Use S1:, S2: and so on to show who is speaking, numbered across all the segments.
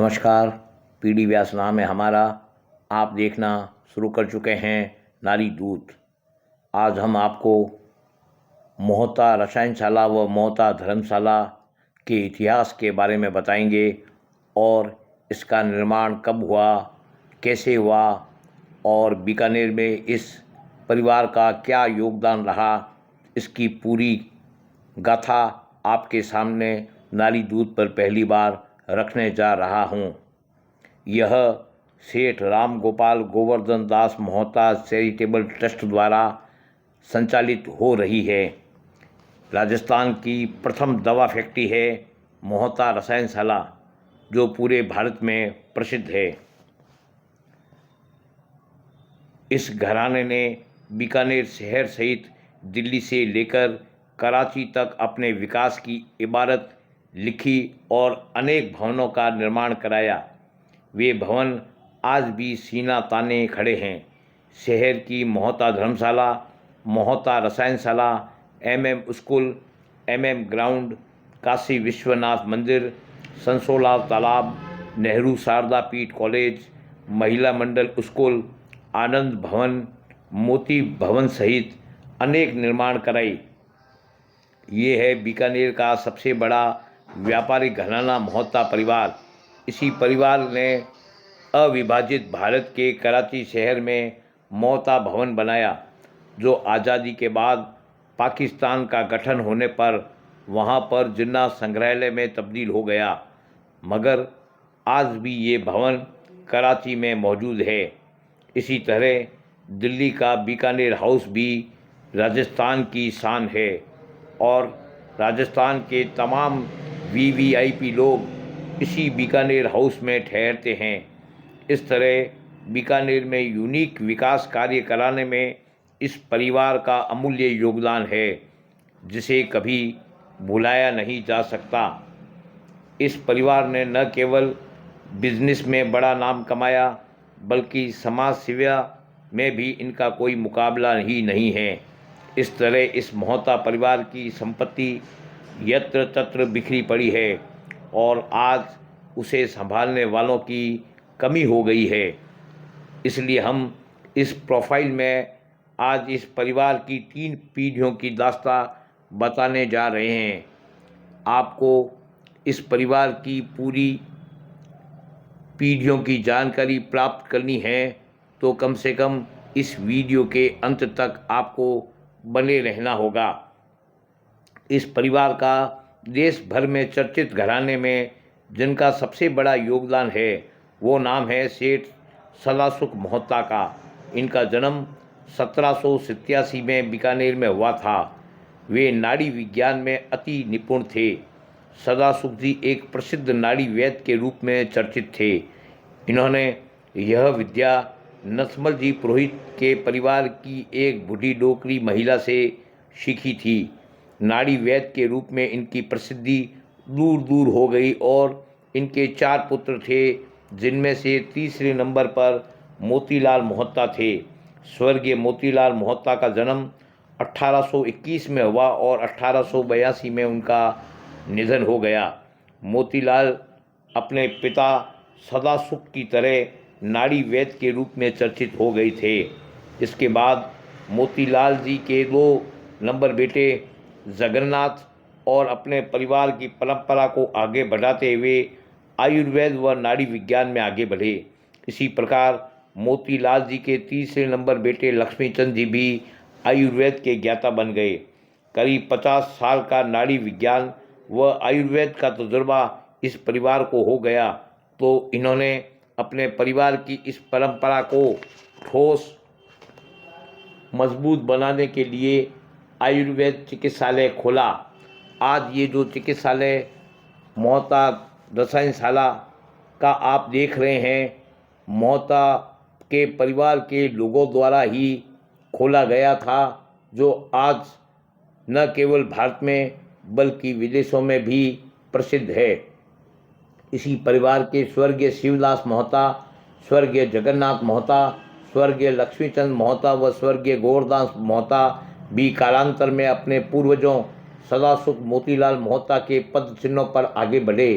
S1: नमस्कार। पीडी व्यास नाम है हमारा। आप देखना शुरू कर चुके हैं नारी दूत। आज हम आपको मोहता रसायनशाला व मोहता धर्मशाला के इतिहास के बारे में बताएंगे और इसका निर्माण कब हुआ, कैसे हुआ और बीकानेर में इस परिवार का क्या योगदान रहा। इसकी पूरी गाथा आपके सामने नारी दूत पर पहली बार रखने जा रहा हूँ। यह सेठ राम गोपाल गोवर्धन दास मोहता चैरिटेबल ट्रस्ट द्वारा संचालित हो रही है। राजस्थान की प्रथम दवा फैक्ट्री है मोहता रसायनशाला, जो पूरे भारत में प्रसिद्ध है। इस घराने ने बीकानेर शहर सहित दिल्ली से लेकर कराची तक अपने विकास की इबारत लिखी और अनेक भवनों का निर्माण कराया। वे भवन आज भी सीना ताने खड़े हैं। शहर की मोहता धर्मशाला, मोहता रसायनशाला, MM school, MM ground, Kashi Vishwanath मंदिर, संसोला तालाब, नेहरू शारदा पीठ कॉलेज, महिला मंडल स्कूल, आनंद भवन, मोती भवन सहित अनेक निर्माण कराई। ये है बीकानेर का सबसे बड़ा व्यापारिक घराना मोहता परिवार। इसी परिवार ने अविभाजित भारत के कराची शहर में मोहता भवन बनाया, जो आज़ादी के बाद पाकिस्तान का गठन होने पर वहाँ पर जिन्ना संग्रहालय में तब्दील हो गया, मगर आज भी ये भवन कराची में मौजूद है। इसी तरह दिल्ली का बीकानेर हाउस भी राजस्थान की शान है और राजस्थान के तमाम VVIP लोग इसी बीकानेर हाउस में ठहरते हैं। इस तरह बीकानेर में यूनिक विकास कार्य कराने में इस परिवार का अमूल्य योगदान है, जिसे कभी भुलाया नहीं जा सकता। इस परिवार ने न केवल बिजनेस में बड़ा नाम कमाया, बल्कि समाज सेवा में भी इनका कोई मुकाबला ही नहीं है। इस तरह इस मोहता परिवार की संपत्ति यत्र तत्र बिखरी पड़ी है और आज उसे संभालने वालों की कमी हो गई है। इसलिए हम इस प्रोफाइल में आज इस परिवार की 3 पीढ़ियों की दास्तां बताने जा रहे हैं। आपको इस परिवार की पूरी पीढ़ियों की जानकारी प्राप्त करनी है तो कम से कम इस वीडियो के अंत तक आपको बने रहना होगा। इस परिवार का देश भर में चर्चित घराने में जिनका सबसे बड़ा योगदान है, वो नाम है सेठ सदासुख मोहता का। इनका जन्म 1787 में बीकानेर में हुआ था। वे नाड़ी विज्ञान में अति निपुण थे। सदासुख जी एक प्रसिद्ध नाड़ी वैद्य के रूप में चर्चित थे। इन्होंने यह विद्या नथमल जी पुरोहित के परिवार की एक बूढ़ी डोकरी महिला से सीखी थी। नाड़ी वैद्य के रूप में इनकी प्रसिद्धि दूर दूर हो गई और इनके 4 पुत्र थे, जिनमें से तीसरे नंबर पर मोतीलाल मोहता थे। स्वर्गीय मोतीलाल मोहता का जन्म 1821 में हुआ और 1882 में उनका निधन हो गया। मोतीलाल अपने पिता सदासुख की तरह नाड़ी वैद्य के रूप में चर्चित हो गए थे। इसके बाद मोतीलाल जी के 2 नंबर बेटे जगन्नाथ और अपने परिवार की परंपरा को आगे बढ़ाते हुए आयुर्वेद व नाड़ी विज्ञान में आगे बढ़े। इसी प्रकार मोतीलाल जी के तीसरे नंबर बेटे लक्ष्मीचंद जी भी आयुर्वेद के ज्ञाता बन गए। करीब 50 साल का नाड़ी विज्ञान व आयुर्वेद का तजुर्बा इस परिवार को हो गया, तो इन्होंने अपने परिवार की इस परंपरा को ठोस मजबूत बनाने के लिए आयुर्वेद चिकित्सालय खोला। आज ये जो चिकित्सालय मोहता रसायनशाला का आप देख रहे हैं, मोहता के परिवार के लोगों द्वारा ही खोला गया था, जो आज न केवल भारत में बल्कि विदेशों में भी प्रसिद्ध है। इसी परिवार के स्वर्गीय शिवदास मोहता, स्वर्गीय जगन्नाथ मोहता, स्वर्गीय लक्ष्मीचंद मोहता व स्वर्गीय गोवर्धन मोहता भी कालांतर में अपने पूर्वजों सदासुख मोतीलाल मोहता के पद चिन्हों पर आगे बढ़े।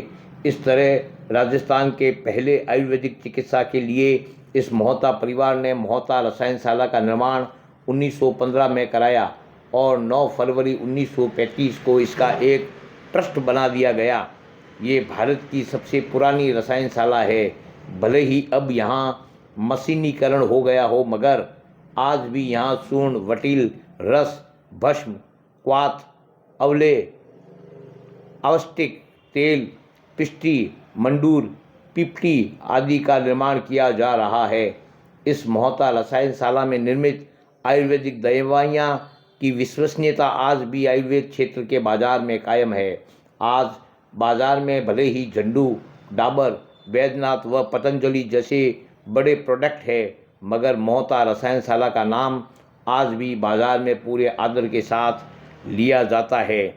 S1: इस तरह राजस्थान के पहले आयुर्वेदिक चिकित्सा के लिए इस मोहता परिवार ने मोहता रसायनशाला का निर्माण 1915 में कराया और 9 फरवरी 1935 को इसका एक ट्रस्ट बना दिया गया। ये भारत की सबसे पुरानी रसायनशाला है। भले ही अब यहाँ मशीनीकरण हो गया हो, मगर आज भी यहाँ चूर्ण, वटील, रस, भस्म, क्वाथ, अवले, आवष्टिक, तेल, पिष्टी, मंडूर, पिपटी आदि का निर्माण किया जा रहा है। इस मोहता रसायनशाला में निर्मित आयुर्वेदिक दवाइयाँ की विश्वसनीयता आज भी आयुर्वेद क्षेत्र के बाजार में कायम है। आज बाजार में भले ही झंडू, डाबर, बैद्यनाथ व पतंजलि जैसे बड़े प्रोडक्ट है, मगर मोहता रसायनशाला का नाम आज भी बाजार में पूरे आदर के साथ लिया जाता है।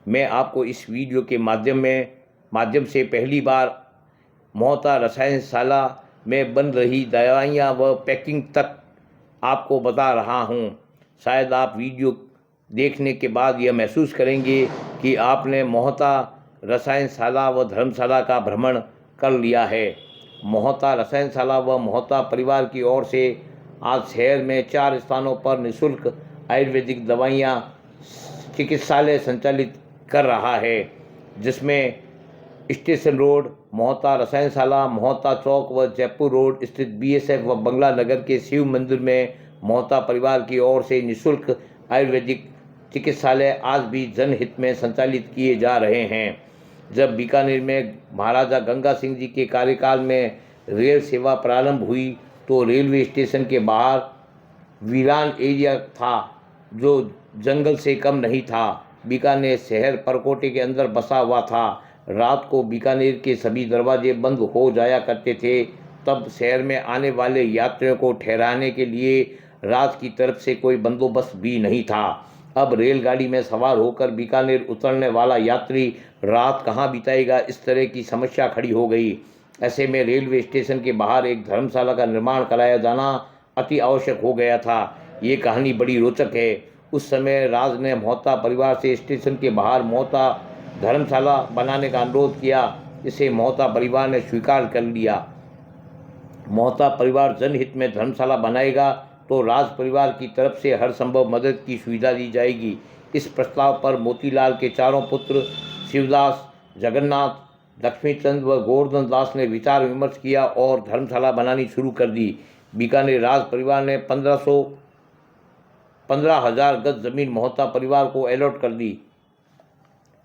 S1: मैं आपको इस वीडियो के माध्यम से पहली बार मोहता रसायनशाला में बन रही दवाइयाँ व पैकिंग तक आपको बता रहा हूँ। शायद आप वीडियो देखने के बाद यह महसूस करेंगे कि आपने मोहता रसायनशाला व धर्मशाला का भ्रमण कर लिया है। मोहता रसायनशाला व मोहता परिवार की ओर से आज शहर में 4 स्थानों पर निःशुल्क आयुर्वेदिक दवाइयाँ चिकित्सालय संचालित कर रहा है, जिसमें स्टेशन रोड मोहता रसायनशाला, मोहता चौक व जयपुर रोड स्थित बीएसएफ व बंगला नगर के शिव मंदिर में मोहता परिवार की ओर से निःशुल्क आयुर्वेदिक चिकित्सालय आज भी जनहित में संचालित किए जा रहे हैं। जब बीकानेर में महाराजा गंगा सिंह जी के कार्यकाल में रेल सेवा प्रारंभ हुई तो रेलवे स्टेशन के बाहर वीरान एरिया था, जो जंगल से कम नहीं था। बीकानेर शहर परकोटे के अंदर बसा हुआ था। रात को बीकानेर के सभी दरवाजे बंद हो जाया करते थे। तब शहर में आने वाले यात्रियों को ठहराने के लिए रात की तरफ से कोई बंदोबस्त भी नहीं था। अब रेलगाड़ी में सवार होकर बीकानेर उतरने वाला यात्री रात कहाँ बिताएगा, इस तरह की समस्या खड़ी हो गई। ऐसे में रेलवे स्टेशन के बाहर एक धर्मशाला का निर्माण कराया जाना अति आवश्यक हो गया था। ये कहानी बड़ी रोचक है। उस समय राज ने मोहता परिवार से स्टेशन के बाहर मोहता धर्मशाला बनाने का अनुरोध किया। इसे मोहता परिवार ने स्वीकार कर लिया। मोहता परिवार जनहित में धर्मशाला बनाएगा तो राज परिवार की तरफ से हर संभव मदद की सुविधा दी जाएगी। इस प्रस्ताव पर मोतीलाल के चारों पुत्र शिवदास, जगन्नाथ, लक्ष्मीचंद व गोवर्धन दास ने विचार विमर्श किया और धर्मशाला बनानी शुरू कर दी। बीकानेर राज परिवार ने 15,000 गज जमीन मोहता परिवार को अलॉट कर दी।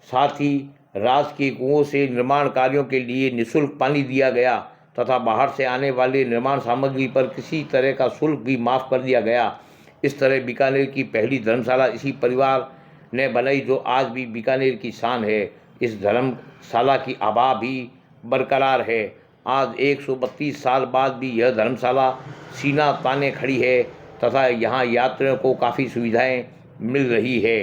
S1: साथ ही राज के कुओं से निर्माण कार्यों के लिए निःशुल्क पानी दिया गया तथा बाहर से आने वाली निर्माण सामग्री पर किसी तरह का शुल्क भी माफ़ कर दिया गया। इस तरह बीकानेर की पहली धर्मशाला इसी परिवार ने बनाई, जो आज भी बीकानेर की शान है। इस धर्मशाला की आभा भी बरकरार है। आज 132 साल बाद भी यह धर्मशाला सीना ताने खड़ी है तथा यहाँ यात्रियों को काफ़ी सुविधाएं मिल रही है।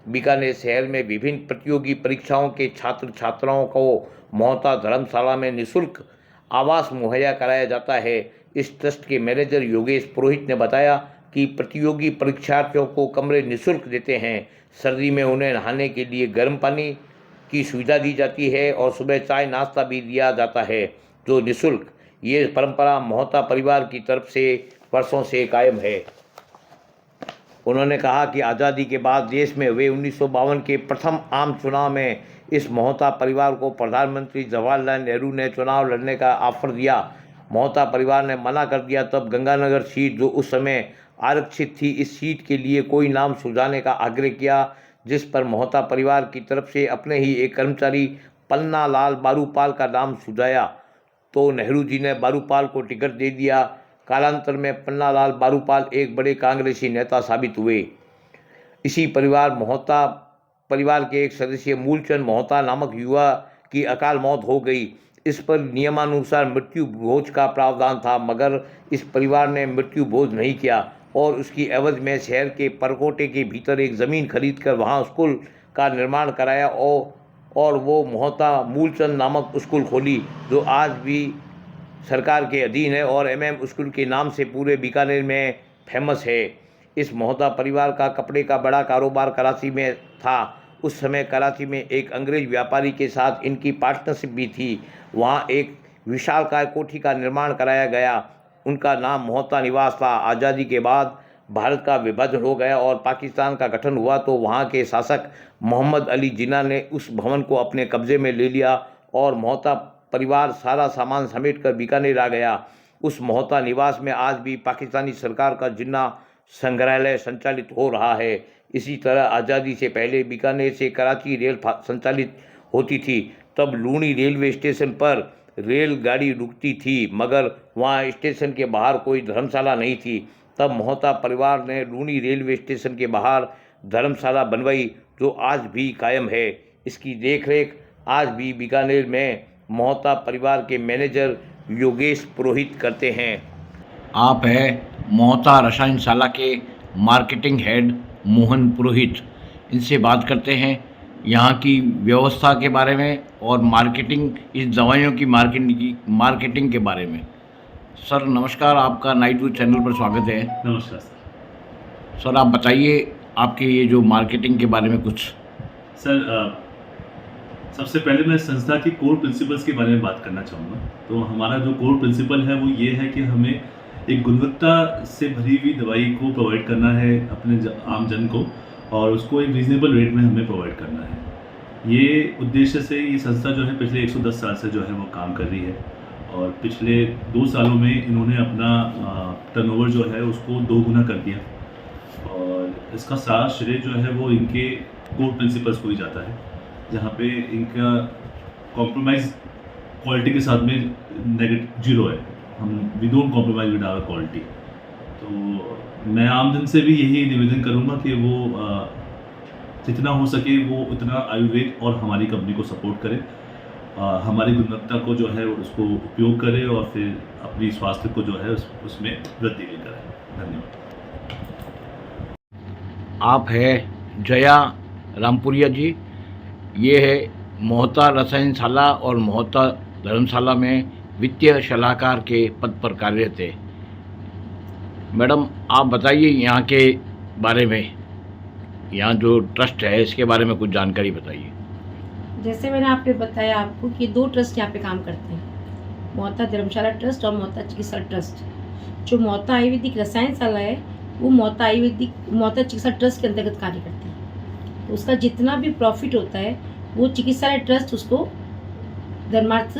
S1: बीकानेर शहर में विभिन्न प्रतियोगी परीक्षाओं के छात्र छात्राओं को मोहता धर्मशाला में निःशुल्क आवास मुहैया कराया जाता है। इस ट्रस्ट के मैनेजर योगेश पुरोहित ने बताया कि प्रतियोगी परीक्षार्थियों को कमरे निःशुल्क देते हैं। सर्दी में उन्हें नहाने के लिए गर्म पानी की सुविधा दी जाती है और सुबह चाय नाश्ता भी दिया जाता है, जो निःशुल्क। ये परंपरा मोहता परिवार की तरफ से वर्षों से कायम है। उन्होंने कहा कि आज़ादी के बाद देश में हुए 1952 के प्रथम आम चुनाव में इस मोहता परिवार को प्रधानमंत्री जवाहरलाल नेहरू ने चुनाव लड़ने का ऑफर दिया। मोहता परिवार ने मना कर दिया। तब गंगानगर सीट, जो उस समय आरक्षित थी, इस सीट के लिए कोई नाम सुझाने का आग्रह किया, जिस पर मोहता परिवार की तरफ से अपने ही एक कर्मचारी पन्ना लाल बारूपाल का नाम सुझाया तो नेहरू जी ने बारूपाल को टिकट दे दिया। कालांतर में पन्नालाल बारूपाल एक बड़े कांग्रेसी नेता साबित हुए। इसी मोहता परिवार के एक सदस्य मूलचंद मोहता नामक युवा की अकाल मौत हो गई। इस पर नियमानुसार मृत्यु भोज का प्रावधान था, मगर इस परिवार ने मृत्यु भोज नहीं किया और उसकी एवज में शहर के परकोटे के भीतर एक ज़मीन खरीदकर वहां स्कूल का निर्माण कराया और वो मोहता मूलचंद नामक स्कूल खोली, जो आज भी सरकार के अधीन है और MM स्कूल के नाम से पूरे बीकानेर में फेमस है। इस मोहता परिवार का कपड़े का बड़ा कारोबार कराची में था उस समय कराची में एक अंग्रेज व्यापारी के साथ इनकी पार्टनरशिप भी थी। वहाँ एक विशालकाय कोठी का निर्माण कराया गया। उनका नाम मोहता निवास था। आज़ादी के बाद भारत का विभाजन हो गया और पाकिस्तान का गठन हुआ तो वहाँ के शासक मोहम्मद अली जिन्ना ने उस भवन को अपने कब्जे में ले लिया और मोहता परिवार सारा सामान समेट कर बीकानेर आ गया। उस मोहता निवास में आज भी पाकिस्तानी सरकार का जिन्ना संग्रहालय संचालित हो रहा है। इसी तरह आज़ादी से पहले बीकानेर से कराची रेल संचालित होती थी। तब लूनी रेलवे स्टेशन पर रेलगाड़ी रुकती थी, मगर वहाँ स्टेशन के बाहर कोई धर्मशाला नहीं थी। तब मोहता परिवार ने लूनी रेलवे स्टेशन के बाहर धर्मशाला बनवाई, जो आज भी कायम है। इसकी देखरेख आज भी बीकानेर में मोहता परिवार के मैनेजर योगेश पुरोहित करते हैं। आप हैं मोहता रसायनशाला के मार्केटिंग हेड मोहन पुरोहित। इनसे बात करते हैं यहाँ की व्यवस्था के बारे में और मार्केटिंग, इस दवाइयों की मार्केटिंग के बारे में। सर नमस्कार, आपका नाइट व्यू चैनल पर स्वागत है।
S2: नमस्कार सर।
S1: सर आप बताइए आपके ये जो मार्केटिंग के बारे में कुछ।
S2: सर सबसे पहले मैं संस्था की कोर प्रिंसिपल्स के बारे में बात करना चाहूँगा। तो हमारा जो कोर प्रिंसिपल है वो ये है कि हमें एक गुणवत्ता से भरी हुई दवाई को प्रोवाइड करना है अपने आम जन को, और उसको एक रीजनेबल रेट में हमें प्रोवाइड करना है। ये उद्देश्य से ये संस्था जो है पिछले 110 साल से जो है वो काम कर रही है, और पिछले 2 सालों में इन्होंने अपना टर्नओवर जो है उसको 2 गुना कर दिया, और इसका सारा श्रेय जो है वो इनके कोर प्रिंसिपल्स को ही जाता है, जहाँ पे इनका कॉम्प्रोमाइज़ क्वालिटी के साथ में नेगेटिव 0 है। हम we don't compromise with our quality. तो मैं आमजन से भी यही निवेदन करूँगा कि वो जितना हो सके वो उतना आयुर्वेद और हमारी कंपनी को सपोर्ट करे, हमारी गुणवत्ता को जो है उसको उपयोग करे, और फिर अपनी स्वास्थ्य को जो है उसमें वृद्धि भी करे। धन्यवाद।
S1: आप है जया रामपुरिया जी, ये है मोहता रसायनशाला और मोहता धर्मशाला में वित्तीय सलाहकार के पद पर कार्यरत है। मैडम आप बताइए यहाँ के बारे में, यहाँ जो ट्रस्ट है इसके बारे में कुछ जानकारी बताइए।
S3: जैसे मैंने आपको बताया आपको कि 2 ट्रस्ट यहाँ पे काम करते हैं, मोहता धर्मशाला ट्रस्ट और मोहता चिकित्सा ट्रस्ट। जो मोहता आयुर्वेदिक रसायनशाला है वो मोहता चिकित्सा ट्रस्ट के अंतर्गत कार्य करती है। तो उसका जितना भी प्रॉफिट होता है वो चिकित्सालय ट्रस्ट उसको धर्मार्थ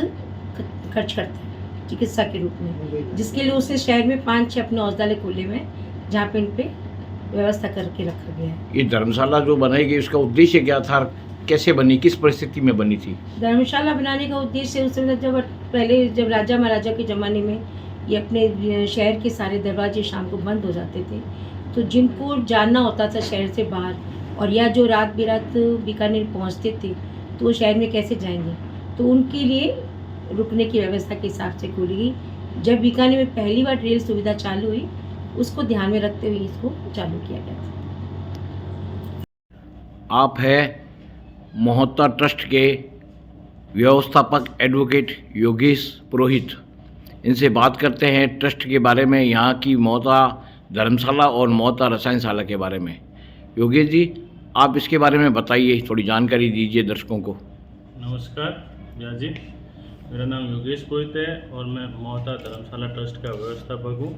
S3: खर्च करता है चिकित्सा के रूप में, जिसके लिए उसने शहर में 5-6 अपने औषधालय खोले हुए हैं, जहाँ पे इन पे व्यवस्था करके रखा गया है।
S1: ये धर्मशाला जो बनाई गई उसका उद्देश्य क्या था, कैसे बनी, किस परिस्थिति में बनी थी?
S3: धर्मशाला बनाने का उद्देश्य उस समय जब राजा महाराजा के ज़माने में ये अपने शहर के सारे दरवाजे शाम को बंद हो जाते थे, तो जिनको जाना होता था शहर से बाहर, और या जो रात बेरात बीकानेर पहुंचते थे तो वो शहर में कैसे जाएंगे, तो उनके लिए रुकने की व्यवस्था के हिसाब से खोली गई। जब बीकानेर में पहली बार रेल सुविधा चालू हुई, उसको ध्यान में रखते हुए इसको चालू किया गया था।
S1: आप है मोहता ट्रस्ट के व्यवस्थापक एडवोकेट योगेश पुरोहित। इनसे बात करते हैं ट्रस्ट के बारे में, यहाँ की मोहता धर्मशाला और मोहता रसायनशाला के बारे में। योगेश जी आप इसके बारे में बताइए, थोड़ी जानकारी दीजिए दर्शकों को।
S4: नमस्कार व्यास जी, मेरा नाम योगेश पुरोहित है और मैं मोहता धर्मशाला ट्रस्ट का व्यवस्थापक हूँ।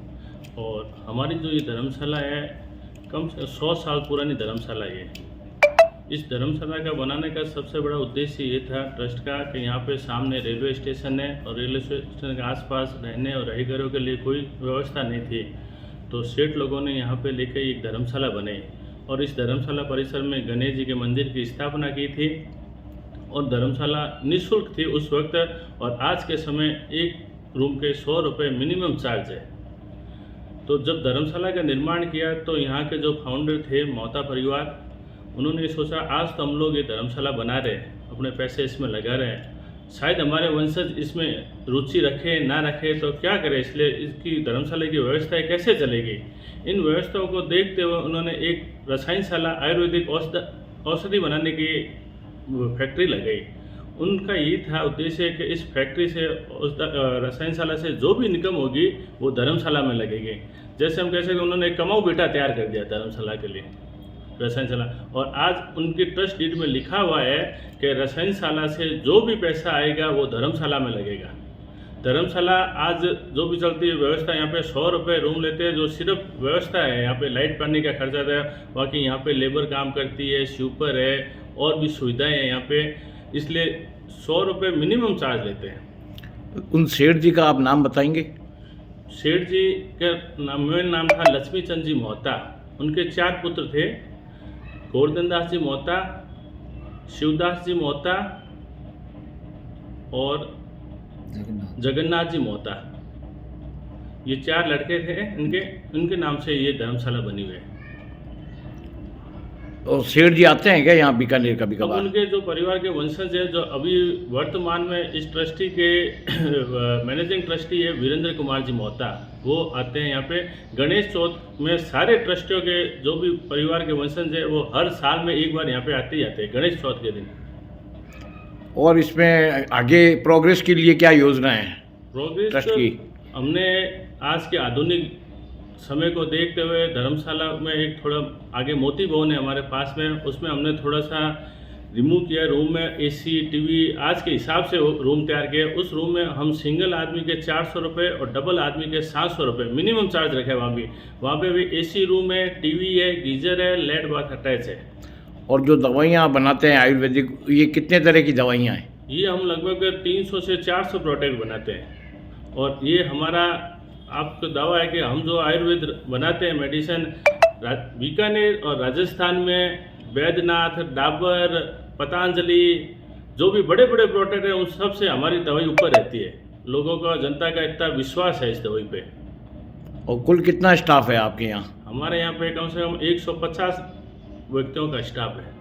S4: और हमारी जो ये धर्मशाला है कम से 100 साल पुरानी धर्मशाला है। इस धर्मशाला का बनाने का सबसे बड़ा उद्देश्य ये था ट्रस्ट का कि यहाँ पे सामने रेलवे स्टेशन है और रेलवे स्टेशन के आसपास रहने और रहीगरों के लिए कोई व्यवस्था नहीं थी, तो सेठ लोगों ने यहाँ पे लेकर एक धर्मशाला बनाई और इस धर्मशाला परिसर में गणेश जी के मंदिर की स्थापना की थी। और धर्मशाला निःशुल्क थी उस वक्त, और आज के समय एक रूम के 100 रुपये मिनिमम चार्ज है। तो जब धर्मशाला का निर्माण किया तो यहाँ के जो फाउंडर थे मोहता परिवार, उन्होंने सोचा आज तो हम लोग ये धर्मशाला बना रहे हैं, अपने पैसे इसमें लगा रहे हैं, शायद हमारे वंशज इसमें रुचि रखे ना रखे तो क्या करें, इसलिए इसकी धर्मशाला की व्यवस्था कैसे चलेगी। इन व्यवस्थाओं को देखते हुए उन्होंने एक रसायनशाला आयुर्वेदिक औषधि बनाने की फैक्ट्री लगाई। उनका ये था उद्देश्य कि इस फैक्ट्री से उस रसायनशाला से जो भी इनकम होगी वो धर्मशाला में लगेगी। जैसे हम कह सकते उन्होंने एक कमाऊ बेटा तैयार कर दिया धर्मशाला के लिए। रसायनशाला। और आज उनकी ट्रस्ट डीड में लिखा हुआ है कि रसायनशाला से जो भी पैसा आएगा वो धर्मशाला में लगेगा। धर्मशाला आज जो भी चलती है व्यवस्था, यहाँ पे 100 रुपये रूम लेते हैं, जो सिर्फ व्यवस्था है, यहाँ पे लाइट पानी का खर्चा है, बाकी यहाँ पे लेबर काम करती है, स्वीपर है और भी सुविधाएं हैं यहाँ पे, इसलिए 100 रुपये मिनिमम चार्ज लेते हैं।
S1: उन सेठ जी का आप नाम बताएंगे?
S4: सेठ जी का मेन नाम था लक्ष्मी चंद जी मोहता। उनके 4 पुत्र थे, गोवर्धन दास जी मोहता, शिवदास जी मोहता और जगन्नाथ जी मोहता। ये 4 लड़के थे, इनके नाम से ये धर्मशाला बनी हुई है।
S1: और सेठ जी आते हैं क्या यहाँ बीकानेर कभी
S4: अब
S1: कभार?
S4: उनके जो परिवार के वंशज है, जो अभी वर्तमान में इस ट्रस्टी के मैनेजिंग ट्रस्टी है वीरेंद्र कुमार जी मोहता, वो आते हैं यहाँ पे। गणेश चौथ में सारे ट्रस्टियों के जो भी परिवार के वंशज है वो हर साल में एक बार यहाँ पे आते ही आते हैं गणेश चौथ के दिन।
S1: और इसमें आगे प्रोग्रेस के लिए क्या योजना है
S4: प्रोग्रेस
S1: ट्रस्ट की?
S4: हमने आज के आधुनिक समय को देखते हुए धर्मशाला में एक थोड़ा आगे मोती भवन है हमारे पास में, उसमें हमने थोड़ा सा रिमूव किया। रूम में एसी टीवी आज के हिसाब से रूम तैयार किया। उस रूम में हम सिंगल आदमी के 400 रुपये और डबल आदमी के 700 रुपये मिनिमम चार्ज रखे। वहाँ पे भी एसी रूम है, टीवी है, गीजर है, लाइट बाथ अटैच है।
S1: और जो दवाइयाँ बनाते हैं आयुर्वेदिक, ये कितने तरह की दवाइयाँ हैं?
S4: ये हम लगभग 300 से 400 प्रोडक्ट बनाते हैं। और ये हमारा आपको दावा है कि हम जो आयुर्वेद बनाते हैं मेडिसिन, बीकानेर और राजस्थान में बैद्यनाथ, डाबर, पतंजलि, जो भी बड़े बड़े प्रोडक्ट हैं उन सब से हमारी दवाई ऊपर रहती है। लोगों का, जनता का इतना विश्वास है इस दवाई पे।
S1: और कुल कितना स्टाफ है आपके यहाँ?
S4: हमारे यहाँ पे कम से कम 150 व्यक्तियों का स्टाफ है।